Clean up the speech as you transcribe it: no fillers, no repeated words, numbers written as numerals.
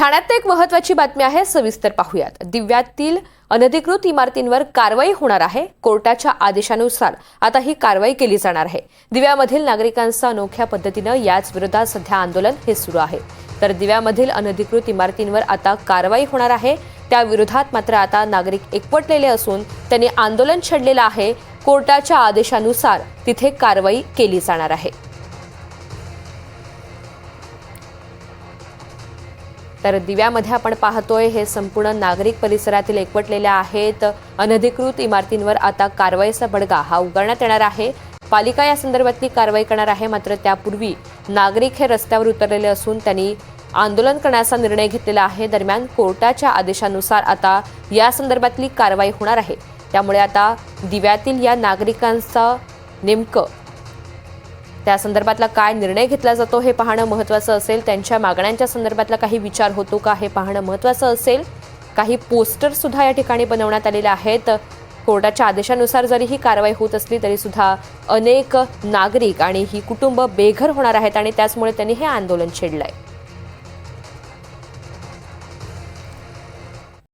ठाण्यात एक महत्त्वाची बातमी आहे, सविस्तर पाहूयात। दिव्यातील अनधिकृत इमारतींवर कारवाई होणार आहे। कोर्टाच्या आदेशानुसार आता ही कारवाई केली जाणार आहे। दिव्यामधील नागरिकांचा अनोख्या पद्धतीने याच विरोधात सध्या आंदोलन हे सुरू आहे। तर दिव्यामधील अनधिकृत इमारतींवर आता कारवाई होणार आहे। त्या विरोधात मात्र आता नागरिक एकवटलेले असून त्यांनी आंदोलन छेडलेलं आहे। कोर्टाच्या आदेशानुसार तिथे कारवाई केली जाणार आहे। तर दिव्यामध्ये आपण पाहतोय हे संपूर्ण नागरिक परिसरातील एकवटलेले आहेत। अनधिकृत इमारतींवर आता कारवाईचा बडगा हा उगारण्यात येणार आहे। पालिका या संदर्भातली कारवाई करणार आहे। मात्र त्यापूर्वी नागरिक हे रस्त्यावर उतरलेले असून त्यांनी आंदोलन करण्याचा निर्णय घेतलेला आहे। दरम्यान कोर्टाच्या आदेशानुसार आता या संदर्भातली कारवाई होणार आहे। त्यामुळे आता दिव्यातील या नागरिकांचा नेमकं त्या संदर्भातला काय निर्णय घेतला जातो हे पाहणं महत्त्वाचं असेल। त्यांच्या मागण्यांच्या संदर्भातला काही विचार होतो का हे पाहणं महत्त्वाचं असेल। काही पोस्टर सुद्धा या ठिकाणी बनवण्यात आलेले आहेत। कोर्टाच्या आदेशानुसार जरी ही कारवाई होत असली तरी सुद्धा अनेक नागरिक आणि ही कुटुंब बेघर होणार आहेत आणि त्याचमुळे त्यांनी हे आंदोलन छेडलंय।